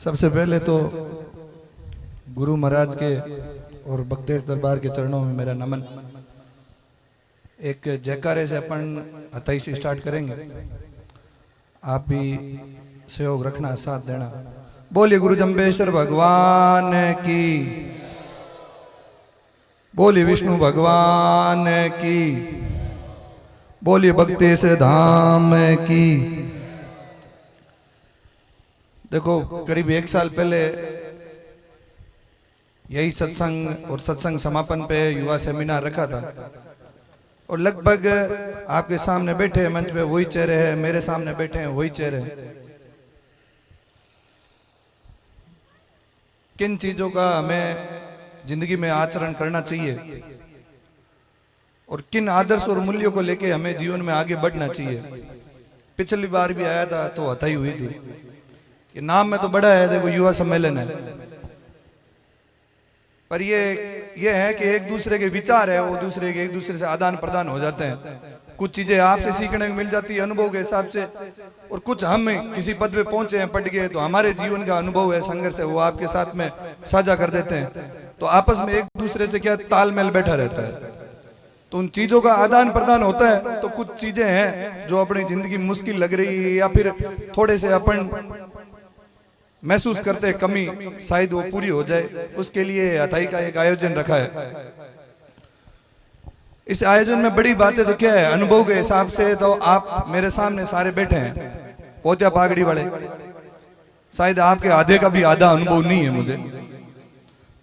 सबसे पहले तो गुरु महाराज के और बगदेश दरबार के चरणों में मेरा नमन। एक जयकारे से अपन अतई से स्टार्ट करेंगे, आप भी सहयोग रखना, साथ देना। बोलिए गुरु जम्बेश्वर भगवान की, बोलिए विष्णु भगवान की, बोलिए बगदेश धाम की। देखो, करीब 1 साल पहले यही सत्संग और सत्संग समापन पे युवा सेमिनार रखा था और लगभग आपके सामने बैठे हैं मंच पे वही चेहरे हैं, मेरे सामने बैठे हैं वही चेहरे हैं। किन चीजों का हमें जिंदगी में आचरण करना चाहिए और किन आदर्श और मूल्यों को लेके हमें जीवन में आगे बढ़ना चाहिए। पिछली बार भी आया था तो हथाई हुई थी। ये नाम में तो बड़ा है, देखो युवा सम्मेलन है, पर ये है कि एक दूसरे के विचार है वो एक दूसरे से आदान प्रदान हो जाते हैं। कुछ चीजें आपसे सीखने को मिल जाती है अनुभव के हिसाब से, और कुछ हम किसी पद पे पहुंचे हैं, पढ़ गए, तो हमारे जीवन का अनुभव है, संघर्ष है, वो आपके साथ में साझा कर देते हैं। तो आपस में एक दूसरे से क्या तालमेल बैठा रहता है, तो उन चीजों का आदान प्रदान होता है। तो कुछ चीजें हैं जो अपनी जिंदगी मुश्किल लग रही है या फिर थोड़े से अपन महसूस करते हैं कमी, शायद वो पूरी हो जाए, उसके लिए अथाई का एक आयोजन रखा है। इस आयोजन में बड़ी बातें तो क्या है, अनुभव के हिसाब से तो आप मेरे सामने सारे बैठे हैं पोतिया पागड़ी वाले, शायद आपके आधे का भी आधा अनुभव नहीं है मुझे,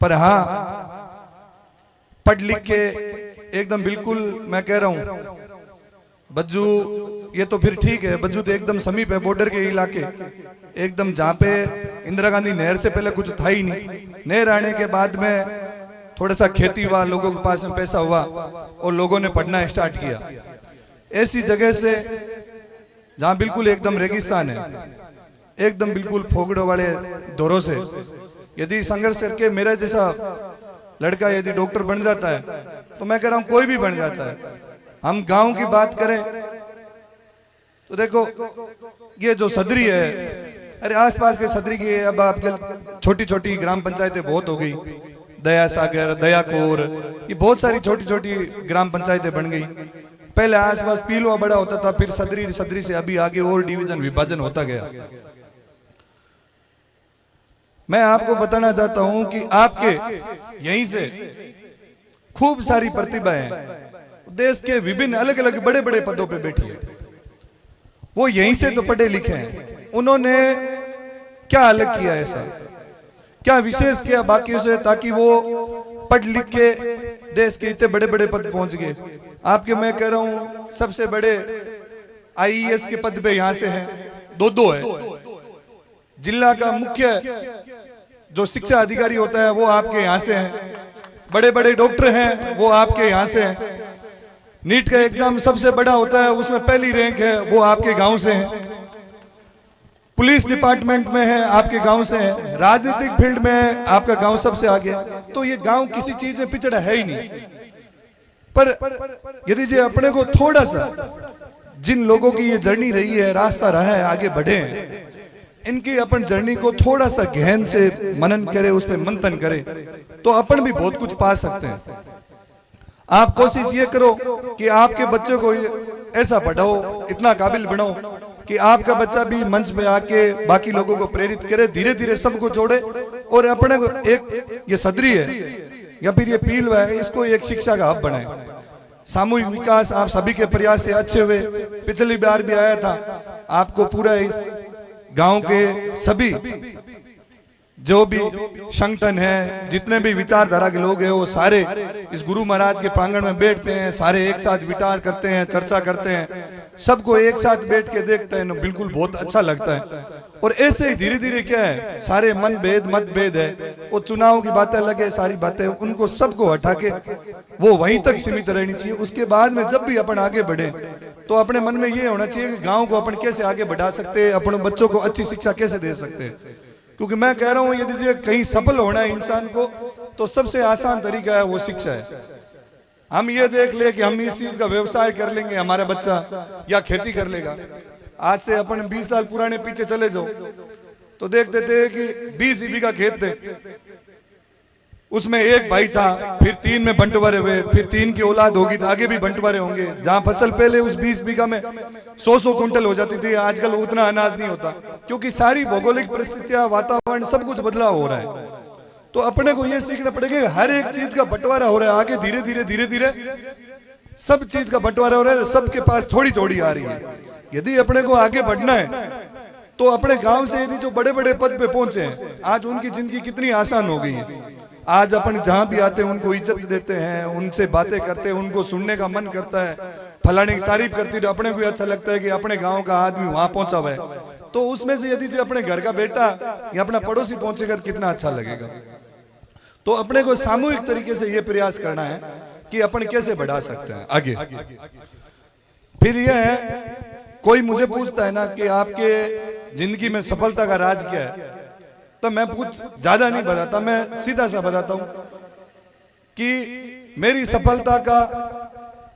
पर हाँ पढ़ लिख के एकदम बिल्कुल मैं कह रहा हूं बज्जू, ये तो फिर ठीक है, बज्जू तो एकदम समीप है, बॉर्डर के इलाके एकदम, जहाँ पे इंदिरा गांधी नहर से पहले कुछ था ही नहीं। नहर आने के बाद में थोड़ा सा खेती हुआ, लोगों के पास में पैसा हुआ और लोगों ने पढ़ना स्टार्ट किया। ऐसी जगह से जहाँ बिल्कुल एकदम रेगिस्तान है, एकदम बिल्कुल फोगड़ों वाले दौरों से यदि संघर्ष करके मेरा जैसा लड़का यदि डॉक्टर बन जाता है तो मैं कह रहा हूं कोई भी बन जाता है। हम गांव की बात करें तो देखो ये जो सदरी है, अरे आसपास के सदरी की अब आपके छोटी छोटी ग्राम पंचायतें बहुत हो गई, दया सागर, दयाकोर, ये बहुत सारी छोटी छोटी ग्राम पंचायतें बन गई। पहले आसपास पीलवा बड़ा होता था, फिर सदरी, सदरी से अभी आगे और डिवीजन विभाजन होता गया। मैं आपको बताना चाहता हूं कि आपके यहीं से खूब सारी प्रतिभाएं देश के विभिन्न अलग अलग बड़े बड़े पदों पे बैठी है, वो यहीं से तो पढ़े लिखे हैं। उन्होंने क्या अलग किया, ऐसा क्या विशेष किया बाकियों से, ताकि वो पढ़ लिख के देश के इतने बड़े बड़े पद पहुंच गए। आपके मैं कह रहा हूं सबसे बड़े आईएएस के पद पे यहां से हैं, दो है। जिला का मुख्य जो शिक्षा अधिकारी होता है वो आपके यहाँ से हैं, बड़े बड़े डॉक्टर हैं वो आपके यहाँ से हैं। नीट का एग्जाम सबसे बड़ा होता है, उसमें पहली रैंक है, वो आपके गांव से है। पुलिस डिपार्टमेंट में है, आपके गांव से है। राजनीतिक फील्ड में है, आपका गांव सबसे आगे। तो ये गांव किसी चीज में पिछड़ा है ही नहीं। पर यदि जो अपने को थोड़ा सा, जिन लोगों की ये जर्नी रही है, रास्ता रहा है, आगे बढ़े हैं, इनकी अपन जर्नी को थोड़ा सा गहन से मनन करे, उस पर मंथन करे, तो अपन भी बहुत कुछ पा सकते हैं। आप कोशिश ये करो कि आपके बच्चे को ऐसा पढ़ाओ, इतना काबिल बनाओ कि आपका बच्चा भी मंच पे आके बाकी लोगों को प्रेरित करे, धीरे धीरे सबको जोड़े। और अपने को एक ये सदरी है या फिर ये पीलवा है, इसको एक शिक्षा का हब बनाए। सामूहिक विकास आप सभी के प्रयास से अच्छे हुए। पिछली बार भी आया था, आपको पूरा इस गांव के सभी जो भी संगठन है, जितने भी विचारधारा के लोग हैं, वो सारे इस गुरु महाराज के प्रांगण में बैठते हैं, सारे एक साथ विचार करते हैं, चर्चा करते हैं, सबको एक साथ बैठ के देखते हैं, बिल्कुल बहुत अच्छा लगता है। और ऐसे ही धीरे धीरे क्या है, सारे मन भेद मतभेद है, वो चुनाव की बातें लगे, सारी बातें, उनको सबको हटा के वो वहीं तक सीमित रहनी चाहिए। उसके बाद में जब भी अपन आगे बढ़े तो अपने मन में ये होना चाहिए कि गाँव को अपन कैसे आगे बढ़ा सकते हैं, अपने बच्चों को अच्छी शिक्षा कैसे दे सकते हैं। क्योंकि मैं कह रहा हूं यदि कहीं सफल होना है इंसान को, तो सबसे आसान तरीका है वो शिक्षा है। हम ये देख ले कि हम इस चीज का व्यवसाय कर लेंगे, हमारा बच्चा या खेती कर लेगा। आज से अपन 20 साल पुराने पीछे चले जाओ तो देखते थे कि 20 बीघा खेत थे, उसमें एक भाई था, फिर 3 में बंटवारे हुए, फिर 3 की औलाद होगी तो आगे भी बंटवारे होंगे। जहां फसल पहले उस 20 बीघा में 100-100 कुंटल हो जाती थी, आजकल उतना अनाज नहीं होता, क्योंकि सारी भौगोलिक परिस्थितियां, वातावरण, सब कुछ बदलाव हो रहा है। तो अपने को यह सीखना पड़ेगा, हर एक चीज का बंटवारा हो रहा है, आगे धीरे धीरे सब चीज का बंटवारा हो रहा है, सबके पास थोड़ी थोड़ी आ रही है। यदि अपने को आगे बढ़ना है तो अपने गांव से यदि जो बड़े बड़े पद पे पहुंचे हैं, आज उनकी जिंदगी कितनी आसान हो गई है। आज अपन जहां भी आते हैं उनको इज्जत देते हैं, उनसे बातें करते हैं, उनको सुनने का मन करता है, फलाने की तारीफ करती है, अपने को भी अच्छा लगता है कि अपने गांव का आदमी वहां पहुंचा हुआ है। तो उसमें से यदि अपने घर का बेटा या अपना पड़ोसी पहुंचेगा कितना अच्छा लगेगा। तो अपने को सामूहिक तरीके से यह प्रयास करना है कि अपन कैसे बढ़ा सकते हैं आगे। फिर यह है, कोई मुझे पूछता है ना कि आपके जिंदगी में सफलता का राज क्या है, तो मैं कुछ ज्यादा नहीं बताता, मैं सीधा सा बताता हूं कि मेरी सफलता का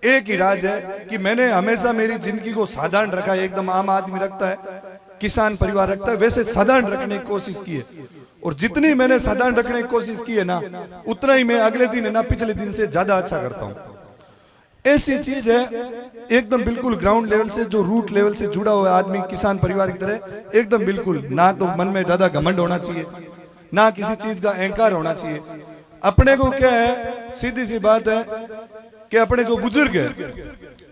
एक ही राज है कि मैंने हमेशा मेरी जिंदगी को साधारण रखा है। एकदम आम आदमी रखता है, किसान परिवार रखता है, वैसे साधारण रखने की कोशिश की है। और जितनी मैंने साधारण रखने की कोशिश की है ना, उतना ही मैं अगले दिन है ना पिछले दिन से ज्यादा अच्छा करता हूं। ऐसी चीज है एकदम बिल्कुल ग्राउंड लेवल से, जो रूट लेवल से जुड़ा हुआ आदमी, किसान परिवार की तरह एकदम बिल्कुल, ना तो मन में ज्यादा घमंड होना चाहिए, ना किसी चीज का अहंकार होना चाहिए। अपने को क्या है, सीधी सी बात है कि अपने जो बुजुर्ग है,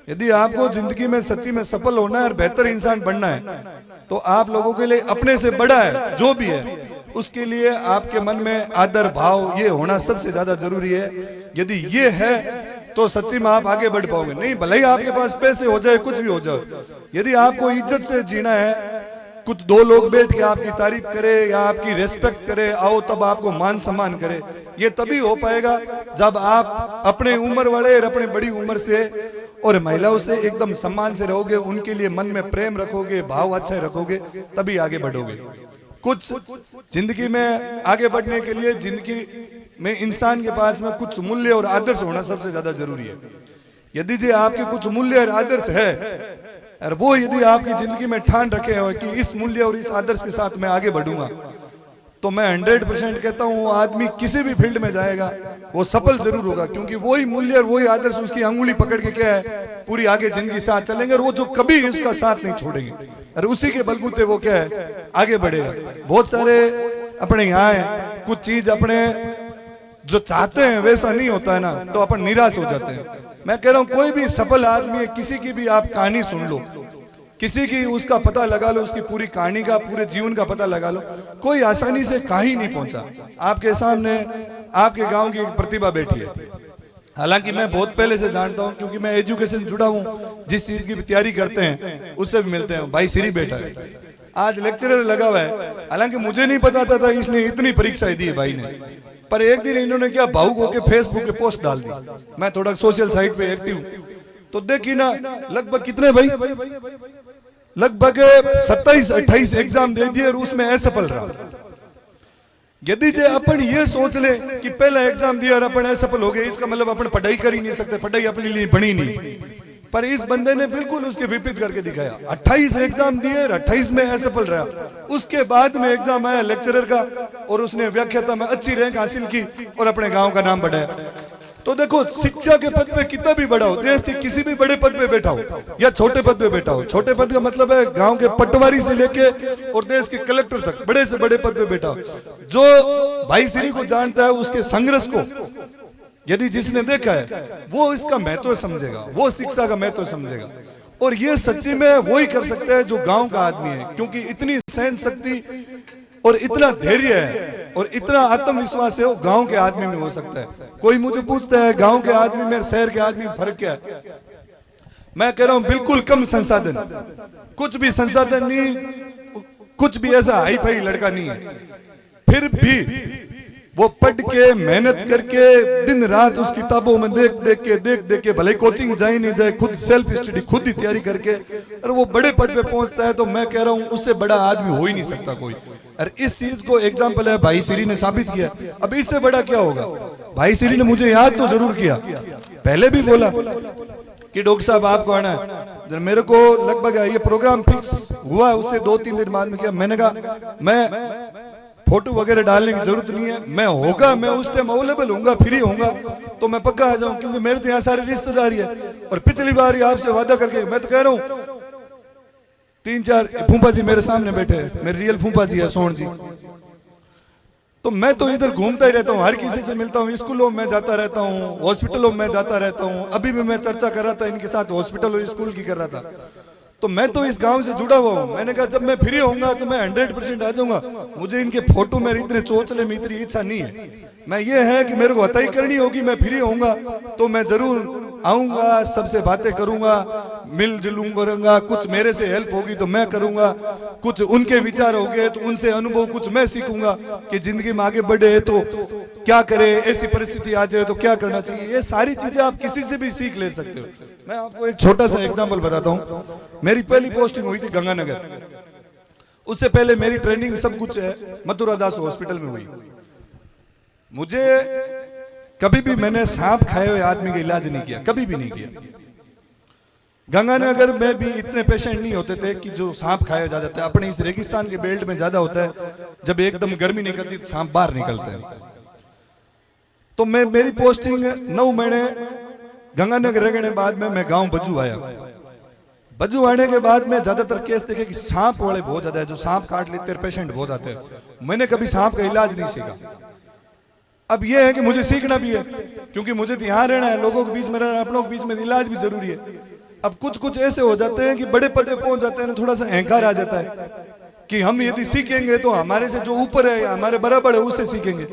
यदि आपको जिंदगी में सच्ची में सफल होना है और बेहतर इंसान बनना है, तो आप लोगों के लिए अपने से बड़ा है जो भी है, उसके लिए आपके मन में आदर भाव ये होना सबसे ज्यादा जरूरी है। यदि ये है तो सच्ची में आप आगे बढ़ पाओगे। नहीं भले ही आपके पास पैसे हो जाए, कुछ भी हो जाए, यदि आपको इज्जत से जीना है, कुछ 2 लोग बैठ के आपकी तारीफ करे या आपकी रेस्पेक्ट करे, आओ तब आपको मान सम्मान करे, ये तभी हो पाएगा जब आप अपने उम्र वाले और अपने बड़ी उम्र से और महिलाओं से एकदम सम्मान से रहोगे, उनके लिए मन में प्रेम रखोगे, भाव अच्छा रखोगे, तभी आगे बढ़ोगे। कुछ जिंदगी में आगे बढ़ने के लिए जिंदगी में इंसान के पास में कुछ मूल्य और आदर्श होना सबसे ज्यादा जरूरी है। यदि जी आपके कुछ मूल्य और आदर्श है और वो यदि आपकी जिंदगी में ठान रखे हो कि इस मूल्य और इस आदर्श के साथ मैं आगे बढ़ूंगा, तो मैं 100% कहता हूं वो आदमी किसी भी फील्ड में जाएगा वो सफल जरूर होगा, क्योंकि वही मूल्य और वही आदर्श उसकी अंगुली पकड़ के क्या है पूरी आगे जिंदगी साथ चलेंगे, और वो जो कभी उसका साथ नहीं छोड़ेंगे, और उसी के बलबूते वो क्या है आगे बढ़ेगा। बहुत सारे अपने यहाँ है, कुछ चीज अपने जो चाहते हैं वैसा नहीं होता है ना, तो अपन निराश हो जाते हैं। मैं कह रहा हूं कोई भी सफल आदमी है, किसी की भी आप कहानी सुन लो, किसी की उसका पता लगा लो, उसकी पूरी कहानी का, पूरे जीवन का पता लगा लो, कोई आसानी से कहीं नहीं पहुंचा। आपके सामने आपके गांव की एक प्रतिभा बैठी है, हालांकि मैं बहुत पहले से जानता हूं क्योंकि मैं एजुकेशन जुड़ा हूं, जिस चीज की तैयारी करते हैं उससे भी मिलते हैं। भाई श्री बैठा है, आज लेक्चरर लगा हुआ है, हालांकि मुझे नहीं पता था इसने इतनी परीक्षाएं दी है भाई ने, पर एक दिन इन्होंने क्या भावुक होकर फेसबुक पे पोस्ट डाल दी। मैं थोड़ा सोशल साइट पे एक्टिव, तो देखी ना लगभग कितने भाई, लगभग 27-28 एग्जाम दे दिए और उसमें असफल रहा। यदि जे अपन ये सोच ले कि पहला एग्जाम दिया और अपन असफल हो गए, इसका मतलब अपन पढ़ाई कर ही नहीं सकते, पढ़ाई अपने लिए बनी नहीं। पर इस बंदे ने बिल्कुल उसके विपरीत करके दिखाया, 28 एग्जाम दिए और 28 में असफल रहा। उसके बाद में एग्जाम आया लेक्चरर का और उसने व्याख्याता में अच्छी रैंक हासिल की और अपने गांव का नाम बढ़ाया। तो देखो शिक्षा के पद पे कितना भी बड़ा हो, देश के किसी भी बड़े पद पे बैठा हो या छोटे पद पे बैठा हो, छोटे पद का मतलब है गांव के पटवारी से लेके और देश के कलेक्टर तक बड़े से बड़े पद पे बैठा हो, जो भाई श्री को जानता है उसके संघर्ष को यदि जिसने देखा है वो इसका महत्व समझेगा, वो शिक्षा का महत्व समझेगा। और ये सच्ची में वो ही कर सकता है जो गांव का आदमी है, क्योंकि इतनी सहन शक्ति और इतना धैर्य है और इतना आत्मविश्वास है वो गांव के आदमी में हो सकता है। कोई मुझे पूछता है गांव के आदमी में शहर के आदमी में फर्क क्या है, मैं कह रहा हूं बिल्कुल कम संसाधन, कुछ भी संसाधन नहीं, कुछ भी ऐसा हाई फाई लड़का नहीं है, फिर भी वो पढ़ के मेहनत करके दिन रात उस किताबों में देख के भले कोचिंग जाए नहीं जाए, खुद सेल्फ स्टडी खुद ही तैयारी करके और वो बड़े पद पे पहुंचता है। तो मैं कह रहा हूं उससे बड़ा आदमी हो ही नहीं सकता कोई। और इस चीज को एग्जाम्पल है भाई श्री ने साबित किया। अब इससे बड़ा क्या होगा, भाई श्री ने मुझे याद तो जरूर किया, पहले भी बोला कि डॉक्टर साहब आपको आना है, मेरे को लगभग ये प्रोग्राम फिक्स हुआ, उससे 2-3 दिन बाद में किया। मैंने कहा मैं फोटो वगैरह डालने की जरूरत नहीं है, मैं होगा, मैं उस टाइम अवेलेबल होऊंगा, फ्री होऊंगा तो मैं पक्का आ जाऊं, क्योंकि मेरे तो यहाँ सारी रिश्तेदारी है। और पिछली बार आपसे वादा करके मैं तो कह रहा हूँ, 3-4 फूफा जी मेरे सामने बैठे हैं, मेरे रियल फूफा जी है सोहन जी। तो मैं तो इधर घूमता ही रहता हूँ, हर किसी से मिलता हूँ, स्कूलों में जाता रहता हूँ, हॉस्पिटलों में जाता रहता हूँ। अभी भी मैं चर्चा कर रहा था इनके साथ, हॉस्पिटल और स्कूल की कर रहा था। तो मैं तो इस गांव से जुड़ा हुआ हूँ। मैंने कहा जब मैं फ्री होऊंगा तो मैं 100% आ जाऊंगा। मुझे इनके फोटो में इतने चोचले में इतनी इच्छा नहीं है। मैं ये है कि मेरे को हताई करनी होगी, मैं फ्री होऊंगा तो मैं जरूर आऊंगा, सबसे बातें करूंगा, मिलजुल करूंगा, कुछ मेरे से हेल्प होगी तो मैं करूंगा, कुछ उनके विचार होंगे तो उनसे अनुभव कुछ मैं सीखूंगा कि जिंदगी में आगे बढ़े तो क्या करे, ऐसी परिस्थिति आ जाए तो क्या करना चाहिए। ये सारी चीजें आप किसी से भी सीख ले सकते हो। मैं आपको एक छोटा सा एग्जांपल बताता हूँ। मेरी पहली पोस्टिंग हुई थी गंगानगर। उससे पहले मेरी ट्रेनिंग सब कुछ मथुरा दास हॉस्पिटल में हुई। मुझे कभी भी मैंने सांप खाए हुए आदमी का इलाज नहीं किया, कभी भी नहीं किया। गंगानगर में भी इतने पेशेंट नहीं होते थे कि जो सांप खाए जा जाते हैं। अपने इस रेगिस्तान के बेल्ट में ज्यादा होता है, जब एकदम गर्मी निकलती तो सांप बाहर निकलते हैं। तो मेरी पोस्टिंग 9 महीने गंगानगर रहने के बाद में मैं गांव बज्जू आया। बज्जू आने के बाद में ज्यादातर केस देखे कि सांप वाले बहुत ज्यादा है, जो सांप काट लेते हैं, पेशेंट बहुत आते हैं। मैंने कभी सांप का इलाज नहीं सीखा। अब यह है कि मुझे सीखना भी है, क्योंकि मुझे तो यहाँ रहना है, लोगों के बीच में रहना है, अपनों के बीच में इलाज भी जरूरी है। अब कुछ ऐसे हो जाते हैं कि बड़े पदे पहुंच जाते हैं, थोड़ा सा अहंकार आ जाता है कि हम यदि सीखेंगे तो हमारे से जो ऊपर है, हमारे बराबर है, उससे सीखेंगे।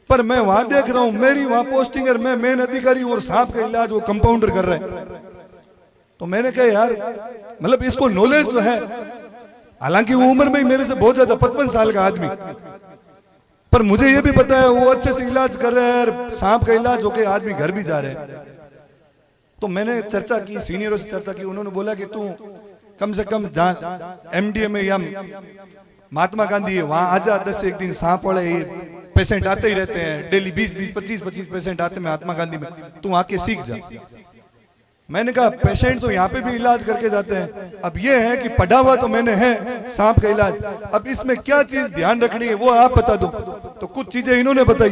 पर मैं वहां देख रहा हूं, मेरी वहां पोस्टिंग है, मैं मेन अधिकारी और सांप का इलाज वो कंपाउंडर कर रहे हैं। तो मैंने कहा यार, मतलब इसको नॉलेज तो है, हालांकि वो उम्र में ही मेरे से बहुत ज्यादा 55 साल का आदमी, पर मुझे ये भी पता है वो अच्छे से इलाज कर रहे हैं, सांप का इलाज होके आदमी घर भी जा रहे हैं। तो मैंने चर्चा की, सीनियरों से चर्चा की। उन्होंने बोला कि तू कम से कम MDA में या महात्मा गांधी है वहां आजा, 10 से एक दिन सांप वाले पेशेंट आते ही रहते हैं, डेली 20-20, 25-25 पेशेंट आते हैं महात्मा गांधी में, तू आके सीख जा। मैंने कहा पेशेंट तो यहाँ पे भी इलाज करके जाते हैं, अब ये है कि पढ़ा हुआ तो मैंने है सांप का इलाज, अब इसमें क्या चीज ध्यान रखनी है वो आप बता दो। तो कुछ चीजें इन्होंने बताई।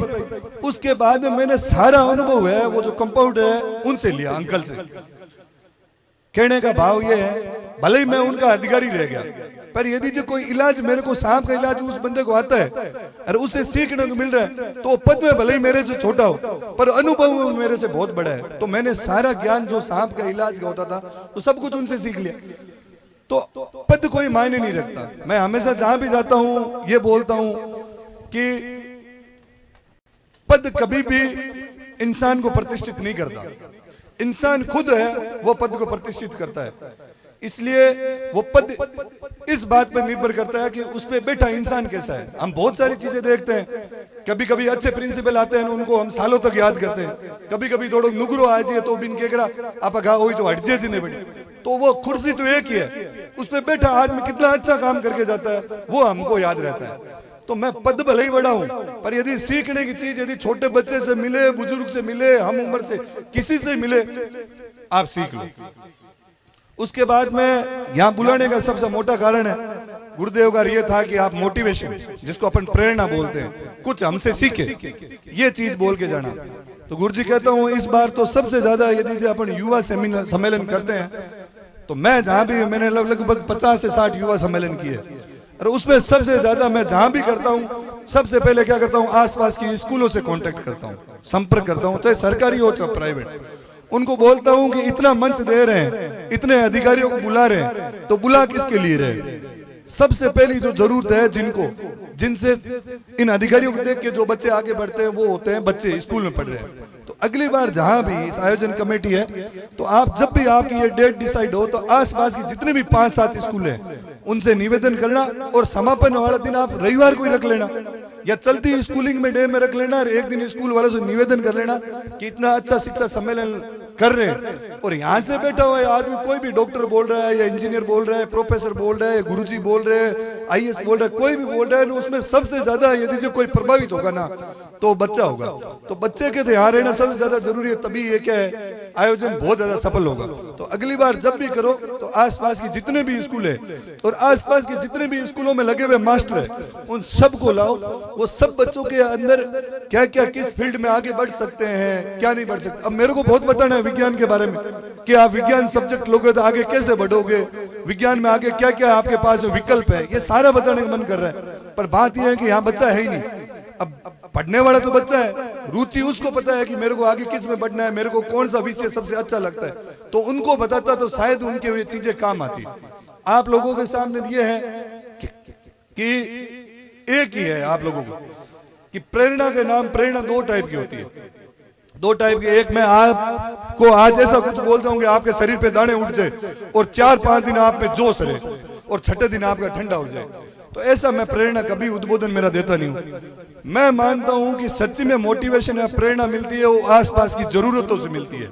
उसके बाद में मैंने सारा अनुभव है वो जो कंपाउंड है उनसे लिया, अंकल से। कहने का भाव ये है, भले ही मैं उनका अधिकारी रह गया, पर यदि जो कोई इलाज मेरे को सांप का इलाज उस बंदे को आता है और उसे सीखने को मिल रहा है, तो पद में भले ही मेरे से छोटा हो पर अनुभव मेरे से बहुत बड़ा है। तो मैंने सारा ज्ञान जो सांप का इलाज का होता था तो सब कुछ उनसे सीख लिया। तो पद कोई मायने नहीं रखता। मैं हमेशा जहां भी जाता हूं ये बोलता हूं कि पद कभी भी इंसान को प्रतिष्ठित नहीं करता, इंसान खुद है वो पद को प्रतिष्ठित करता है। इसलिए वो पद इस बात पर निर्भर करता है कि उस पे बैठा इंसान कैसा है। हम बहुत सारी चीजें देखते हैं, कभी कभी अच्छे प्रिंसिपल आते हैं उनको हम सालों तक याद करते हैं, कभी कभी थोड़ा नुगरो आ जाए तो बिन केकरा आप गा हुई तो हटजे दिन बड़ी, तो वो कुर्सी तो एक ही है, उस पे बैठा आदमी कितना अच्छा काम करके जाता है वो हमको याद रहता है। तो मैं पद भले ही बड़ा हूं, पर यदि सीखने की चीज यदि छोटे बच्चे से मिले, बुजुर्ग से मिले, हम उम्र से किसी से मिले, आप सीख लो। उसके बाद में यहाँ बुलाने का सबसे मोटा कारण है गुरुदेव का ये था कि आप मोटिवेशन, जिसको अपन प्रेरणा बोलते हैं, कुछ हमसे सीखे, ये चीज बोल के जाना। तो गुरुजी कहता हूँ इस बार तो सबसे ज्यादा यदि अपन युवा सम्मेलन करते हैं, तो मैं जहां भी, मैंने लगभग 50 से 60 युवा सम्मेलन किए, और उसमें सबसे ज्यादा मैं जहां भी करता हूं सबसे पहले क्या करता हूं, आसपास की स्कूलों से कांटेक्ट करता हूं, संपर्क करता हूं, चाहे सरकारी हो चाहे प्राइवेट। उनको बोलता हूं कि इतना मंच दे रहे हैं, इतने अधिकारियों को बुला रहे हैं, तो बुला किसके लिए रहे? सबसे पहली जो जरूरत है जिनसे इन अधिकारियों को देख के जो बच्चे आगे बढ़ते हैं वो होते हैं बच्चे स्कूल में पढ़ रहे हैं। तो अगली बार जहां भी इस आयोजन कमेटी है, तो आप जब भी आपकी ये डेट डिसाइड हो तो आसपास की जितने भी 5-7 स्कूल हैं उनसे निवेदन करना, और समापन वाला दिन आप रविवार को ही रख लेना या चलती स्कूलिंग में डे में रख लेना, और एक दिन स्कूल वालों से निवेदन कर लेना कि इतना अच्छा शिक्षा सम्मेलन कर रहे हैं। और यहाँ से बैठा हुआ आदमी कोई भी डॉक्टर बोल रहा है या इंजीनियर बोल रहा है, प्रोफेसर बोल रहा है, गुरुजी बोल रहे हैं, आईएएस बोल रहा है, कोई भी बोल रहा है, उसमें सबसे ज्यादा यदि जो कोई प्रभावित होगा ना तो बच्चा होगा। तो बच्चे के यहाँ रहना सबसे ज्यादा जरूरी है, तभी ये क्या है आयोजन बहुत ज्यादा सफल होगा। तो अगली बार जब भी करो तो आसपास की जितने भी स्कूल है और आसपास के जितने भी स्कूलों में लगे हुए मास्टर है उन सबको लाओ, वो सब बच्चों के अंदर क्या क्या किस फील्ड में आगे बढ़ सकते हैं, क्या नहीं बढ़ सकते। अब मेरे को बहुत बताना है विज्ञान के बारे में कि आप विज्ञान सब्जेक्ट लोगे तो आगे कैसे बढ़ोगे, विज्ञान में आगे क्या क्या आपके पास विकल्प है, ये सारा बताने का मन कर रहा है। पर बात यह है कि यहाँ बच्चा है ही नहीं। अब पढ़ने वाला तो बच्चा है, रुचि उसको पता है कि मेरे को आगे किस में बढ़ना है, मेरे को कौन सा विषय सबसे अच्छा लगता है, तो उनको बताता तो शायद उनके ये चीजें काम आती। आप लोगों के सामने ये है कि एक ही है आप लोगों को कि प्रेरणा के नाम, प्रेरणा दो टाइप की होती है, दो टाइप की। एक मैं आपको आज ऐसा कुछ बोलता हूँ कि आपके शरीर पे दाने उठ जाए और 4-5 दिन आप में जोश रहे और छठे दिन आपका ठंडा हो जाए, तो ऐसा मैं प्रेरणा कभी उद्बोधन मेरा देता नहीं हूं। मैं मानता हूं कि सच्ची में मोटिवेशन या प्रेरणा मिलती है वो आसपास की जरूरतों से मिलती है।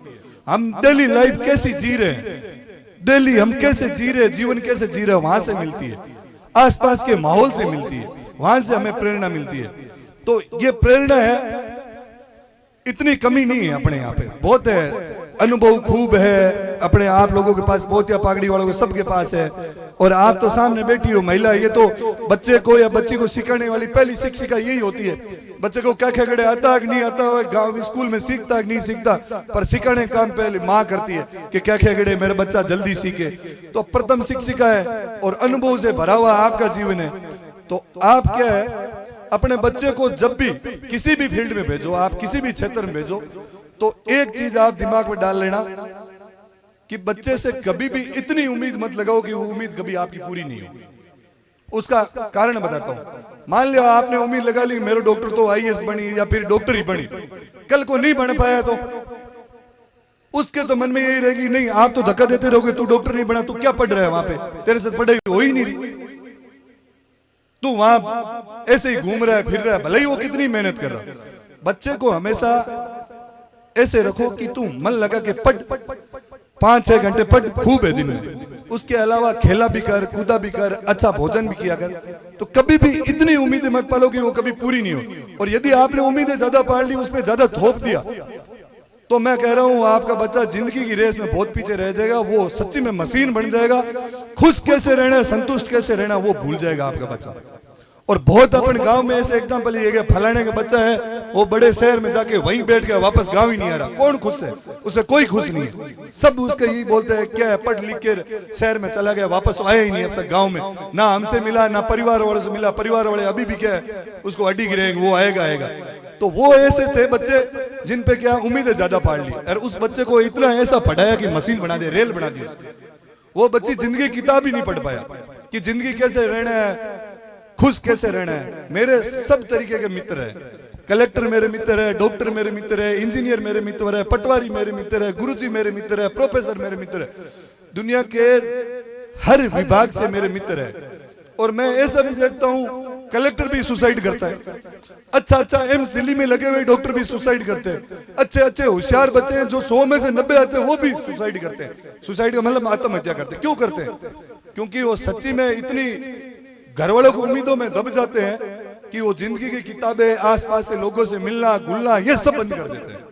हम डेली लाइफ कैसी जी रहे हैं, डेली हम कैसे जी रहे हैं, जीवन कैसे जी रहे हैं, वहां से मिलती है, आसपास के माहौल से मिलती है, वहां से हमें प्रेरणा मिलती है। तो ये प्रेरणा है, इतनी कमी नहीं है अपने यहाँ पे, बहुत है, अनुभव खूब है अपने आप लोगों के पास, बहुत या पागड़ी वालों के सबके पास है। और आप तो सामने बैठी हो महिला, ये तो बच्चे को या बच्ची को सिखाने वाली पहली शिक्षिका यही होती है। बच्चे को क्या खड़े आता है कि नहीं आता है, गांव स्कूल में सीखता है कि नहीं सीखता, पर सिखाने काम पहले माँ करती है कि क्या खड़े मेरा बच्चा जल्दी सीखे। तो प्रथम शिक्षिका है और अनुभव से भरा हुआ आपका जीवन है। तो आप क्या है अपने बच्चे को जब भी किसी भी फील्ड में भेजो, आप किसी भी क्षेत्र में भेजो, तो एक चीज आप दिमाग में डाल लेना कि बच्चे से कभी भी इतनी उम्मीद मत लगाओ कि वो उम्मीद कभी आपकी पूरी नहीं हो। उसका कारण बताता हूं। मान लिया आपने उम्मीद लगा ली मेरा डॉक्टर तो आईएएस बनी या फिर डॉक्टर ही बनी, कल को नहीं बन पाया तो उसके तो मन में यही रहेगी नहीं, आप तो धक्का देते रहोगे, तू डॉक्टर नहीं बना, तू क्या पढ़ रहा है वहां पे, तेरे से पढ़ाई हो ही नहीं रही, तू वहां ऐसे ही घूम रहा है फिर रहा है, भले ही वो कितनी मेहनत कर रहा है। बच्चे को हमेशा ऐसे रखो कि तू मन लगा के पढ़, 5-6 घंटे पढ़, खूब है दिन में, उसके अलावा खेला भी कर, कूदा भी कर, अच्छा भोजन भी किया कर। तो कभी भी इतनी उम्मीदें मत पालो कि वो कभी पूरी नहीं हो। और यदि आपने उम्मीदें ज्यादा पाल ली, उसमें ज्यादा थोप दिया, तो मैं कह रहा हूं आपका बच्चा जिंदगी की रेस में बहुत पीछे रह जाएगा, वो सच्ची में मशीन बन जाएगा। खुश कैसे रहना, संतुष्ट कैसे रहना, वो भूल जाएगा आपका बच्चा। और बहुत अपन गांव में ऐसे एग्जांपल ये फलाने का बच्चा है, वो बड़े शहर में जाके वहीं बैठ गया, वापस गांव ही नहीं आ रहा, कौन खुश है, उसे कोई खुश नहीं है। सब उसका यही बोलते हैं क्या है, पढ़ लिख के शहर में चला गया, वापस आया ही नहीं अब तक गांव में, ना हमसे मिला ना परिवार वालों से मिला, परिवार वाले अभी भी क्या है उसको अड्डी गिरेंगे, वो आएगा आएगा। तो वो ऐसे थे बच्चे जिन पे क्या उम्मीदें ज्यादा पाल ली, और उस बच्चे को इतना ऐसा पढ़ाया कि मशीन बना दिया, रेल बना दिया। वो बच्ची जिंदगी किताब ही नहीं पढ़ पाया कि जिंदगी कैसे रहना है, खुश कैसे रहना है। मेरे सब तरीके के मित्र है, कलेक्टर मेरे मित्र है, डॉक्टर मेरे मित्र है, इंजीनियर मेरे मित्र है, पटवारी मेरे मित्र है, गुरुजी मेरे मित्र है, प्रोफेसर मेरे मित्र है, दुनिया के हर विभाग से मेरे मित्र है। और मैं ऐसा भी देखता हूँ कलेक्टर भी सुसाइड करता है, अच्छा एम्स दिल्ली में लगे हुए डॉक्टर भी सुसाइड करते हैं, अच्छे होशियार बच्चे हैं जो 100 में से 90 आते हैं वो भी सुसाइड करते हैं। सुसाइड का मतलब आत्महत्या करते हैं। क्यों करते हैं? क्योंकि वो सच्ची में इतनी घर वालों की उम्मीदों में दब जाते हैं कि वो जिंदगी की किताबें, आसपास से लोगों से मिलना घुलना ये सब बंद कर देते हैं।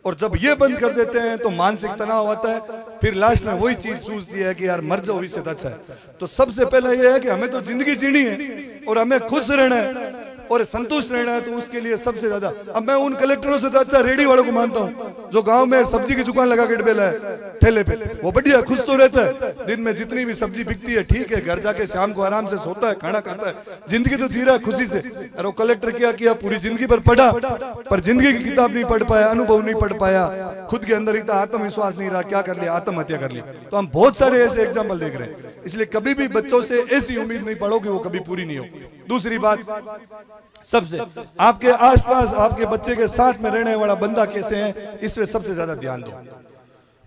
और जब ये बंद कर देते हैं तो मानसिक तनाव आता है, फिर लास्ट में वही चीज सूझती है कि यार मर जाओ, इससे अच्छा है। तो सबसे पहला ये है कि हमें तो जिंदगी जीनी है और हमें खुश रहना है और संतुष्ट रहना है। तो उसके लिए सबसे ज्यादा अब मैं उन कलेक्टरों से तो अच्छा रेडी वालों को मानता हूँ जो गांव में सब्जी की दुकान लगा के बेला है ठेले पे, वो बढ़िया खुश तो रहता है, दिन में जितनी भी सब्जी बिकती है ठीक है, घर जाके शाम को आराम से सोता है, खाना खाता है, जिंदगी तो जी रहा है खुशी से। और वो कलेक्टर क्या किया, पूरी जिंदगी पर पढ़ा पर जिंदगी की किताब नहीं पढ़ पाया, अनुभव नहीं पढ़ पाया, खुद के अंदर इतना आत्मविश्वास नहीं रहा, क्या कर लिया, आत्महत्या कर ली। तो हम बहुत सारे ऐसे एग्जाम्पल देख रहे हैं। इसलिए कभी भी बच्चों से ऐसी उम्मीद नहीं पढ़ो कि वो कभी पूरी नहीं हो। दूसरी बात, सबसे आपके आसपास आपके बच्चे के साथ में रहने वाला बंदा कैसे है, इस पे सबसे ज्यादा ध्यान दो।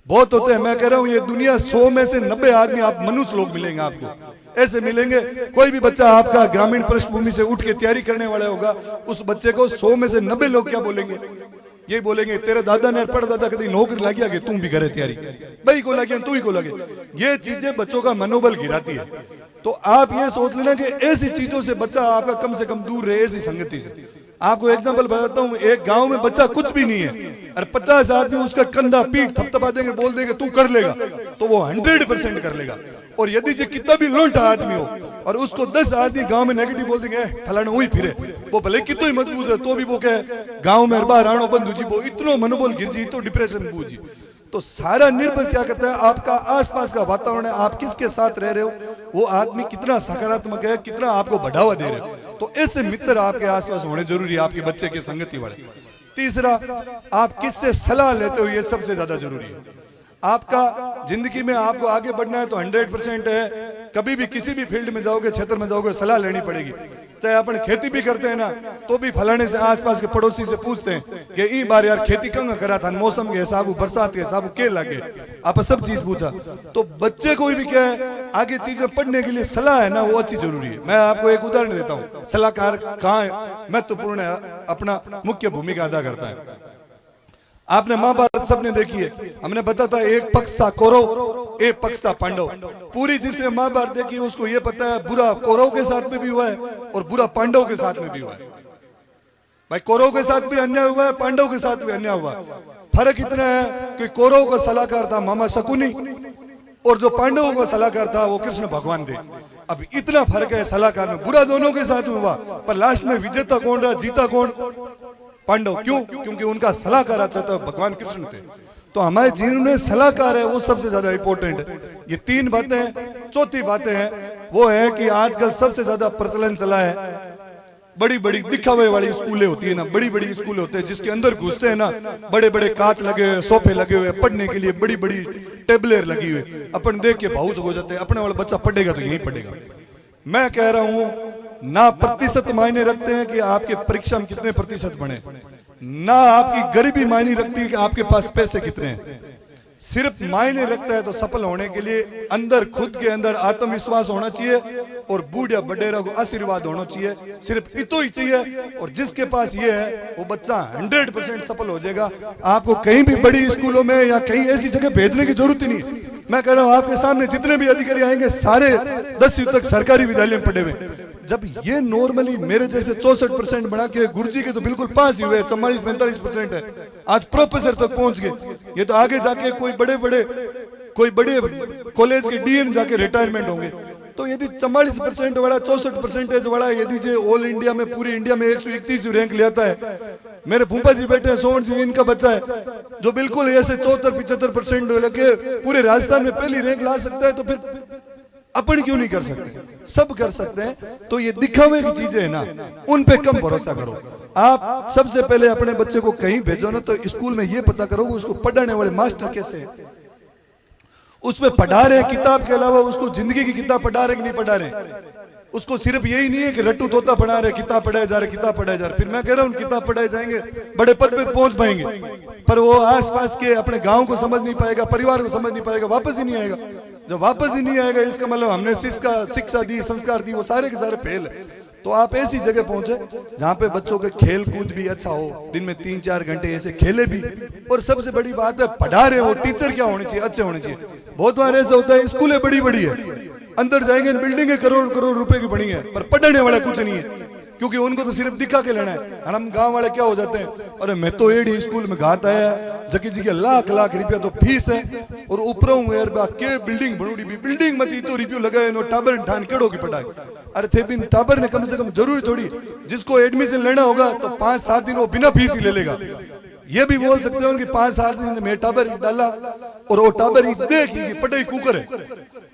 बहुत होते हैं, मैं कह रहा हूं ये दुनिया 100 में से 90 आदमी आप मनुष्य लोग मिलेंगे, आपको ऐसे मिलेंगे। कोई भी बच्चा आपका ग्रामीण पृष्ठभूमि से उठ के तैयारी करने वाला होगा, उस बच्चे को 100 में से 90 लोग क्या बोलेंगे, ये बोलेंगे तेरे दादा ने परदादा कभी नौकरी लग गया कि तुम भी करे तैयारी, भाई को लगे तू ही को लगे। ये चीजें बच्चों का मनोबल गिराती है। तो आप ये सोच लेना कि ऐसी चीजों से बच्चा आपका कम से कम दूर रहे, ऐसी संगति से। आपको एग्जांपल बताता हूँ, एक गांव में बच्चा कुछ भी नहीं है और 50 आदमी उसका कंधा पीठ थपथपा देंगे, बोल देंगे तू कर लेगा, तो वो 100% कर लेगा। और यदि जो कितना भी लोटा आदमी हो और उसको 10 आदमी गांव में नेगेटिव बोल देंगे फलाना वही फिरे, वो भले कितना ही मजबूत है तो भी वो कहे गांव में बाहर आनो बंद जी, वो इतना मनोबल गिर जी, तो डिप्रेशन बूझी। तो सारा निर्भर क्या करता है, आपका आसपास का वातावरण है, आप किसके साथ रह रहे हो, वो आदमी कितना सकारात्मक है, कितना आपको बढ़ावा दे रहे हो। तो ऐसे मित्र आपके आसपास होने जरूरी है, आपके बच्चे की संगति वाले। तीसरा, आप किससे सलाह लेते हो, ये सबसे ज्यादा जरूरी है। आपका जिंदगी में आपको आगे बढ़ना है तो 100% है, कभी भी किसी भी फील्ड में जाओगे, क्षेत्र में जाओगे, सलाह लेनी पड़ेगी। चाहे अपन खेती भी करते हैं ना, तो भी फलाने से आसपास के पड़ोसी से पूछते हैं कि ई बार यार खेती कंगा करा था, मौसम के हिसाब, बरसात के हिसाब के लगे, आप सब चीज पूछा। तो बच्चे को भी क्या है, आगे चीजें पढ़ने के लिए सलाह है ना, वो अच्छी जरूरी है। मैं आपको एक उदाहरण देता हूँ, सलाहकार कहाँ महत्वपूर्ण है, अपना मुख्य भूमिका अदा करता है। आपने महाभारत सबने देखी है, हमने बताया था एक पक्ष था कौरव, एक पक्ष था पांडव। पूरी जिसने महाभारत देखी उसको ये पता है बुरा कौरव के साथ में भी हुआ है और बुरा पांडव के साथ में भी हुआ है। भाई कौरव के साथ भी अन्याय हुआ है, पांडव के साथ भी अन्याय हुआ है। फर्क इतना है कि कौरव का सलाहकार था मामा शकुनी और जो पांडवों का सलाहकार था वो कृष्ण भगवान थे। अब इतना फर्क है सलाहकार में, बुरा दोनों के साथ में हुआ, पर लास्ट में विजेता कौन रहा, जीता कौन, पांडव। क्यों? क्योंकि उनका सलाहकार अच्छा था, भगवान कृष्ण थे। तो हमारे जीवन में सलाहकार है वो सबसे ज्यादा इंपॉर्टेंट है। ये 3 बातें हैं। चौथी बातें हैं वो है कि आजकल सबसे ज्यादा प्रचलन चला है, बड़ी बड़ी दिखावे वाली स्कूलें होती है ना, बड़ी बड़ी स्कूलें होते हैं जिसके अंदर घुसते हैं ना, बड़े बड़े कांच लगे हुए, सोफे लगे हुए, पढ़ने के लिए बड़ी बड़ी टेबलें लगी हुई, अपन देख के भावुक हो जाते हैं, अपने वाला बच्चा पढ़ेगा तो यही पढ़ेगा। मैं कह रहा हूं ना प्रतिशत मायने रखते हैं कि आपके परीक्षा में कितने प्रतिशत बने, ना आपकी गरीबी मायने रखती है कि आपके पास पैसे कितने हैं। सिर्फ मायने रखता है तो सफल होने के लिए अंदर खुद के अंदर आत्मविश्वास होना चाहिए और बूढ़ा बडेरा को आशीर्वाद होना चाहिए, सिर्फ इतो ही चाहिए। और जिसके पास ये है वो बच्चा 100% सफल हो जाएगा। आपको कहीं भी बड़ी स्कूलों में या कहीं ऐसी जगह भेजने की जरूरत ही नहीं। मैं कह रहा हूं आपके सामने जितने भी अधिकारी आएंगे सारे 10वीं तक सरकारी विद्यालय में पढ़े हुए। जब ये नॉर्मली मेरे जैसे 64% बना के, गुरुजी के तो बिल्कुल पास ही हुए, 44-45% है, आज प्रोफेसर तक पहुंच गए। ये तो आगे जाके कोई बड़े कॉलेज के डीएन जाके रिटायरमेंट होंगे। तो यदि 44% वाला 64% वाला यदि जो ऑल इंडिया में, पूरी इंडिया में 131 रैंक ले आता है, मेरे फूफा जी बैठे हैं सोहन जी, इनका बच्चा है जो बिल्कुल ऐसे 74-75% लगे पूरे राजस्थान में पहली रैंक ला सकता है, तो फिर अपन क्यों नहीं कर सकते? सब कर सकते हैं। तो ये दिखावे की चीजें है ना, उन पे कम भरोसा करो। आप सबसे पहले अपने बच्चे को कहीं भेजो ना तो स्कूल में ये पता करो उसको पढ़ाने वाले मास्टर कैसे हैं, उसमें पढ़ा रहे किताब के अलावा उसको जिंदगी की किताब पढ़ा रहे कि नहीं पढ़ा रहे। उसको सिर्फ यही नहीं है कि रट्टू तोता पढ़ा रहे, किताब पढ़ाए जा रहे, किताब पढ़ाए जा रहे। फिर मैं कह रहा हूँ किताब पढ़ाए जाएंगे, बड़े पद पे पहुंच पाएंगे, पर वो आसपास के अपने गांव को समझ नहीं पाएगा, परिवार को समझ नहीं पाएगा, वापस ही नहीं आएगा। जब वापस ही नहीं आएगा इसका मतलब हमने शिक्षा दी, संस्कार दी, वो सारे के सारे फेल है। तो आप ऐसी जगह पहुंचे जहाँ पे बच्चों के खेल कूद भी अच्छा हो, दिन में 3-4 घंटे ऐसे खेले भी, और सबसे बड़ी बात है पढ़ा रहे हो, टीचर क्या होने चाहिए, अच्छे होने चाहिए। बहुत बार ऐसा होता है स्कूलें बड़ी बड़ी है, अंदर जाएंगे बिल्डिंगें करोड़ करोड़ रुपए की बनी है, पर पढ़ने वाला कुछ नहीं है, क्योंकि उनको तो सिर्फ दिखा के लेना है। और हम गांव वाले क्या हो जाते हैं, अरे मैं तो एडी स्कूल में घात आया, जकी जी के लाख रुपया तो फीस है, और ऊपरों के बिल्डिंग बनूड़ी भी, बिल्डिंग मत तो रिव्यू लगाए नो टाबर ठान केड़ो की पढ़ाई। अरे थे बिन टाबर ने कम से कम जरूरी थोड़ी, जिसको एडमिशन लेना होगा तो 5-7 दिन वो बिना फीस ही ले लेगा। ये भी बोल सकते हो कि 5-7 दिन में टाबर डाला और वो टाबर देख पढ़ाई कुकर है,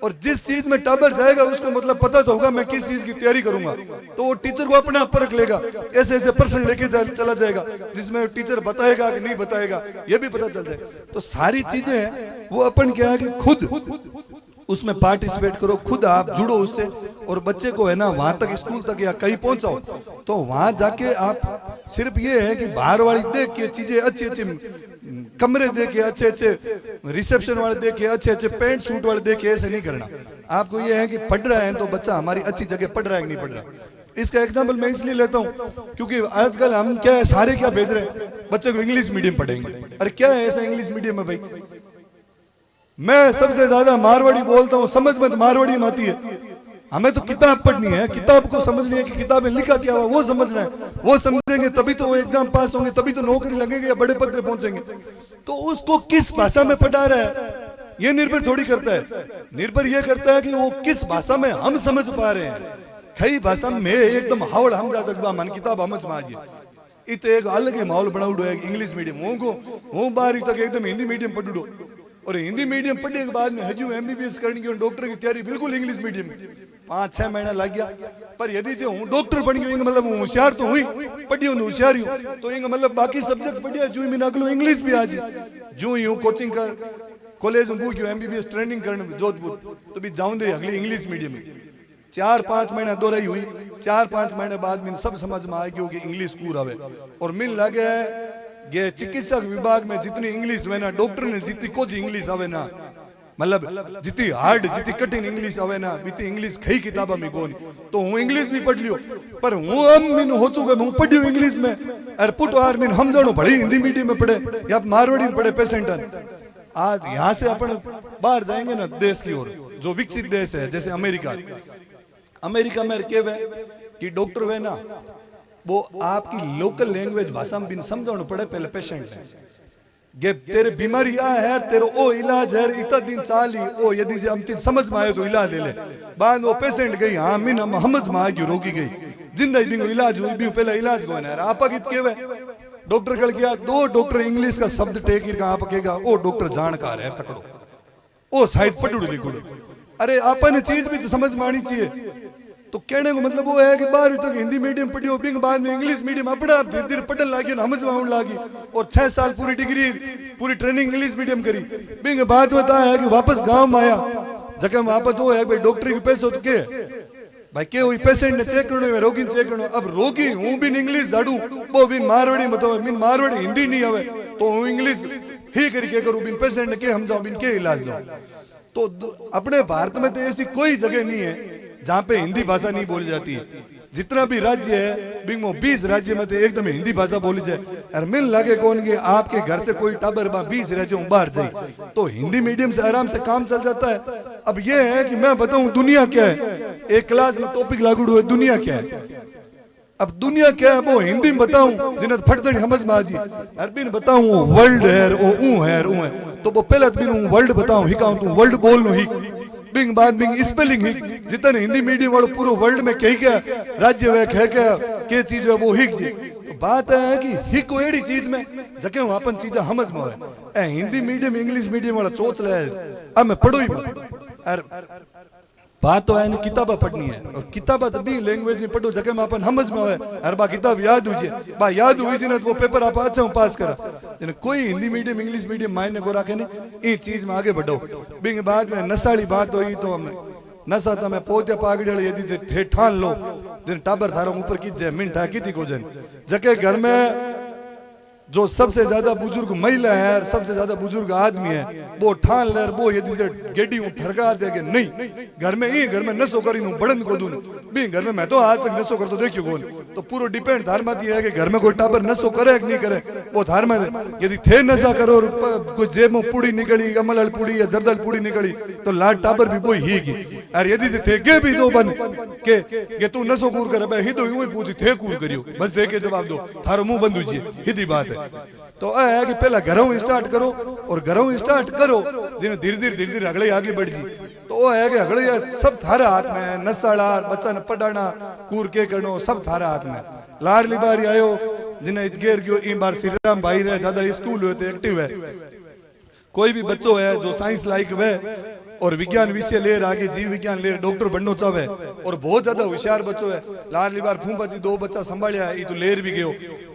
और जिस चीज में टाबर जाएगा उसको मतलब पता तो होगा मैं किस चीज की तैयारी करूंगा, तो वो टीचर को अपना परख लेगा, ऐसे ऐसे प्रश्न लेके चला जाएगा जिसमें टीचर बताएगा कि नहीं बताएगा ये भी पता चल जाएगा। तो सारी चीजें हैं वो अपन क्या है कि खुद उसमें पार्टिसिपेट करो, खुद आप जुड़ो उससे, और बच्चे को है ना वहां तक, स्कूल तक या कहीं पहुंचाओ। तो वहां जाके आप सिर्फ ये है कि बाहर वाली देख के चीजें अच्छे अच्छे कमरे देखे, अच्छे अच्छे रिसेप्शन वाले देखे, अच्छे अच्छे पैंट सूट वाले देखे, ऐसे नहीं करना। आपको ये है कि पढ़ रहा है तो बच्चा हमारी अच्छी जगह पढ़ रहा है कि नहीं पढ़ रहा। इसका एग्जाम्पल मैं इसलिए लेता हूँ क्योंकि आजकल हम क्या है, सारे क्या भेज रहे हैं, बच्चे को इंग्लिश मीडियम पढ़ेंगे। अरे क्या है ऐसा इंग्लिश मीडियम में भाई? मैं सबसे ज्यादा मारवाड़ी बोलता हूँ, समझ मत मारवाड़ी में आती है। हमें तो किताब पढ़नी है, किताब को समझनी है कि किताब में लिखा क्या हुआ वो समझना है। वो समझेंगे तभी तो वो एग्जाम पास होंगे, तभी तो नौकरी लगेगी या बड़े पद पे पहुंचेंगे। तो उसको किस भाषा में पढ़ा रहा है ये निर्भर थोड़ी करता है, निर्भर ये करता है कि वो किस भाषा में हम समझ पा रहे हैं। कई भाषा में एकदम हावड़ हम जाता मन किताब समझ में आ जाए। इत एक अलग ही माहौल बनाउडो है इंग्लिश मीडियम। वो 12वीं तक एकदम हिंदी मीडियम पढ़ूडो, और हिंदी मीडियम पढ़ने के बाद में हजू MBBS करने की डॉक्टर की तैयारी बिल्कुल इंग्लिश मीडियम में 5-6 महीना लग गया। पर यदि जो हूँ डॉक्टर बन गयो मतलब हूँ होशियार तो हुई पढ़ी हूँ होशियार हूँ तो इंग मतलब बाकी सब्जेक्ट पढ़िया जो मैंने अगलो इंग्लिश भी आज जो ही हूँ कोचिंग कर कॉलेज में गयो MBBS ट्रेनिंग करने जोधपुर तो भी जाऊँ दे अगली इंग्लिश मीडियम में 4-5 महीना दो रही हुई। 4-5 महीने बाद मैंने सब समझ में आ गया कि इंग्लिश कूर आवे। और मिल लगे ये चिकित्सक विभाग में जितनी इंग्लिश है ना डॉक्टर ने जितनी कुछ इंग्लिश आवे ना मतलब जितनी हार्ड जितनी कठिन इंग्लिश आवे ना बीती इंग्लिश कई किताबा में कोनी। तो हूँ इंग्लिश भी पढ़ लियो पर हूँ हम मीन हो चुका हूँ पढ़ी हूँ इंग्लिश में। अरे पुट आर मीन हम जानो भले हिंदी मीडियम में पढ़े या मारवाड़ी में पढ़े पेशेंट। आज यहाँ से अपन बाहर जाएंगे ना देश की ओर जो विकसित देश है जैसे अमेरिका। अमेरिका में क्या है कि डॉक्टर है ना वो आपकी लोकल लैंग्वेज भाषा में समझाना पड़े पहले पेशेंट है गे तेरे बीमारी आ है तेरे ओ इलाज है इतना दिन चाली ओ यदि से हम तीन समझ में आए तो इलाज ले ले। बाद वो पेशेंट गई हाँ मीन हम समझ में आ गई रोगी गई जिंदगी भी इलाज हुई भी पहले इलाज को है आप के डॉक्टर कल किया 2 डॉक्टर इंग्लिश का शब्द टेक आप कहेगा ओ डॉक्टर जानकार है तकड़ो ओ साइड पटुड़ लिखो। अरे अपन चीज भी तो समझ में आनी चाहिए। तो कहने को मतलब वो है कि 12वीं तक हिंदी मीडियम पढ़ी हो बिंग बाद में इंग्लिश मीडियम अपने आप धीरे धीरे पढ़ने लगी समझ में आने लगी और 6 साल पूरी डिग्री पूरी ट्रेनिंग इंग्लिश मीडियम करी। बिंग बाद में है कि वापस गांव में आया जगह वापस वो है भाई डॉक्टरी के पैसे तो के भाई के हुई पेशेंट ने चेक करना है रोगी ने चेक करना। अब रोगी हूँ भी इंग्लिश झाड़ू वो भी मारवाड़ी बताओ बिन मारवाड़ी हिंदी नहीं आवे तो हूँ इंग्लिश ही करके करूँ बिन पेशेंट ने के हम जाओ बिन के इलाज दो। तो अपने भारत में तो ऐसी कोई जगह नहीं है जहाँ पे हिंदी भाषा नहीं बोली जाती है। जितना भी राज्य है बिंगो 20 राज्य में तो एकदम हिंदी भाषा बोली जाए। और मिल लगे कौन के आपके घर से कोई टाबर 20 राज्यों बाहर जाए तो हिंदी मीडियम से आराम से काम चल जाता है। अब ये है कि मैं बताऊं दुनिया क्या है, एक क्लास में टॉपिक लागू हुए दुनिया क्या है। अब दुनिया क्या है वो हिंदी में बताऊं जिन्हें फटदड़ी समझ में आ जी। अरबी में बताऊं वर्ल्ड है तो वो पहले दिन वर्ल्ड बताऊं हिकाऊं तू वर्ल्ड बोल लू ही बिंग बाद बिंग स्पेलिंग ही जितने हिंदी मीडियम वालों पूरे वर्ल्ड में कही क्या राज्य वे कह क्या के चीज है वो हिक जी। तो बात है कि हिक को एड़ी चीज में जके हूं अपन चीजें समझ में आवे। हिंदी मीडियम इंग्लिश मीडियम वाला चोच ले अब मैं पढ़ो ही बात तो है किताबा पढ़नी है और किताबा तो भी लैंग्वेज में पढ़ो जगह में अपन समझ में आवे। हर बा किताब याद हुई बा याद हुई जी ना तो वो पेपर आप अच्छा पास करा। कोई हिंदी मीडियम इंग्लिश मीडियम मायने को रखे नहीं इन चीज में आगे बढ़ो। बिंग बाद में नशाली बात हुई तो हम नशा तो मैं पोते पागड़े यदि थे ठान लो दिन टाबर थारा ऊपर की जय मिन ठाकी थी को जन जगह घर में जो सबसे ज्यादा बुजुर्ग महिला है सबसे ज्यादा बुजुर्ग आदमी है वो ठान ले वो यदि से गेडी ठरका देगे नहीं घर में ही घर में नशो करी बड़न को दूं भी घर में मैं तो आज तक नशो कर तो देखियो कौन। तो पूरा डिपेंड धार में है कि घर में कोई टाबर नशो करे कि नहीं करे वो धार में यदि थे नशा करो कोई जेब में पूड़ी निकली कमल पूड़ी या जरदल पूड़ी निकली तो लाड टाबर भी वो ही की। अरे यदि से थे के भी दो बन के तू नशो कूर करे भाई ही तो यूं ही पूछी थे कूर करियो बस दे के जवाब दो थारो मुंह बंद हुई हिदी बात है। तो है कि पहला घरों स्टार्ट करो और घरों स्टार्ट करो धीरे धीरे अगले आगे बढ़ जी। तो वो है कि अगले सब थारे हाथ में है नशाड़ा बच्चा ने पढ़ाना कूर के करनो सब थारे हाथ में। लाडली बारी आयो जिन्हें इतगेर गयो इन बार श्री राम भाई रहे ज्यादा स्कूल हुए थे एक्टिव है। कोई भी बच्चों है जो साइंस लाइक वे और विज्ञान विषय ले आगे जीव विज्ञान ले डॉक्टर बनना चाहे और बहुत ज्यादा होशियार बच्चों है। लाडली बार फूफा जी 2 बच्चा संभालिया है तो लेर भी गयो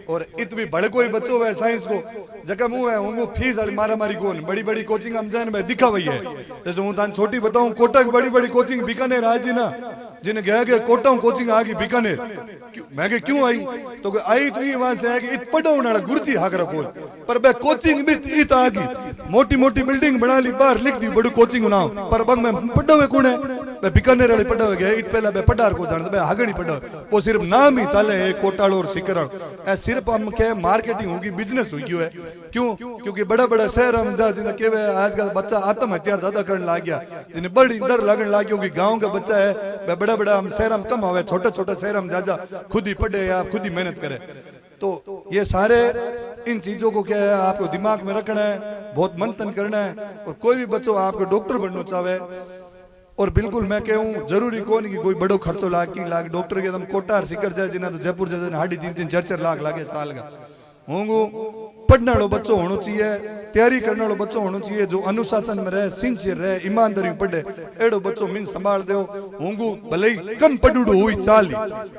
और इत भी बड़े कोई बच्चों है साइंस को जगह मुंह है उनको फीस वाली मारा मारी कौन बड़ी बड़ी कोचिंग हम जान भाई दिखा हुई है। जैसे हूँ तान छोटी बताऊं कोटक बड़ी बड़ी कोचिंग बीकानेर आज ही ना जिन्हें गया गया कोटा कोचिंग आ गई बीकानेर मैं क्यों आई तो आई तो ये वास्ते है कि इत पढ़ो ना गुरुजी हाकर खोल पर बे कोचिंग भी इत आ गई मोटी मोटी बिल्डिंग बना ली बाहर लिख दी बड़ी कोचिंग ना पर बंग में पढ़ो कौन है मैं बीकानेर वाले पढ़ा हो गया इत पहला मैं पढ़ार को जानता मैं आगे नहीं पढ़ा वो सिर्फ नाम ही चले है कोटाल और सिकरण ए सिर्फ हम क्या मार्केटिंग होगी बिजनेस हुई है क्यों क्योंकि बड़ा बड़ा शहर हम जिन्हें के आजकल बच्चा आत्महत्या ज्यादा करने लग गया जिन्हें बड़ी डर लगने लग गया क्योंकि गाँव का बच्चा है बड़ा बड़ा हम शहर में कम आवे छोटा छोटा शहर हम ज्यादा खुद ही पढ़े या खुद ही मेहनत करे तो ये सारे इन चीजों को क्या है आपको दिमाग में रखना है बहुत मंथन करना है और कोई भी बच्चों आपको डॉक्टर बनना चाहे और बिल्कुल मैं कहूँ जरूरी कौन कि कोई बड़ो खर्चो लाख डॉक्टर के एकदम कोटार सिकर जाए जिन्हें तो जयपुर जैसे 3.5-4 लाख लागे साल का होंगो पढ़ने वालों बच्चों होना चाहिए तैयारी करने वालों बच्चों होना चाहिए जो अनुशासन में रहे सिंसियर रहे ईमानदारी पढ़े एडो बच्चों मिन संभाल दो होंगू भले ही कम पढ़ूडो हुई चाली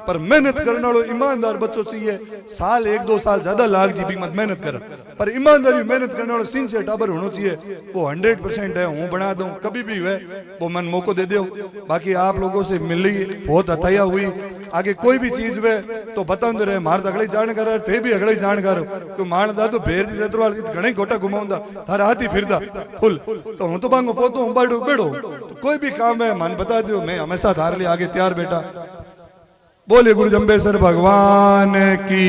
पर मेहनत करने वालों ईमानदार बच्चों चाहिए साल 1-2 साल ज्यादा लाग जी भी मत मेहनत कर पर ईमानदारी मेहनत करने वालों सिंसियर टाबर होना चाहिए वो 100% है हूँ बना दूं कभी भी हुए वो मन मौको दे दो बाकी आप लोगों से मिली बहुत हथाया हुई आगे कोई भी चीज वे तो बताते रहे मार अगले जानकार थे भी अगले जानकार तो मान दा तो भेर जी जतरवाल की घणे गोटा घुमाऊंदा थारा हाथी फिरदा फुल तो हूं तो बांगो पोतो हूं बाड़ो बेड़ो तो कोई भी काम है मन बता दो मैं हमेशा थारे लिए आगे तैयार बेटा बोले गुरु जंबेसर भगवान की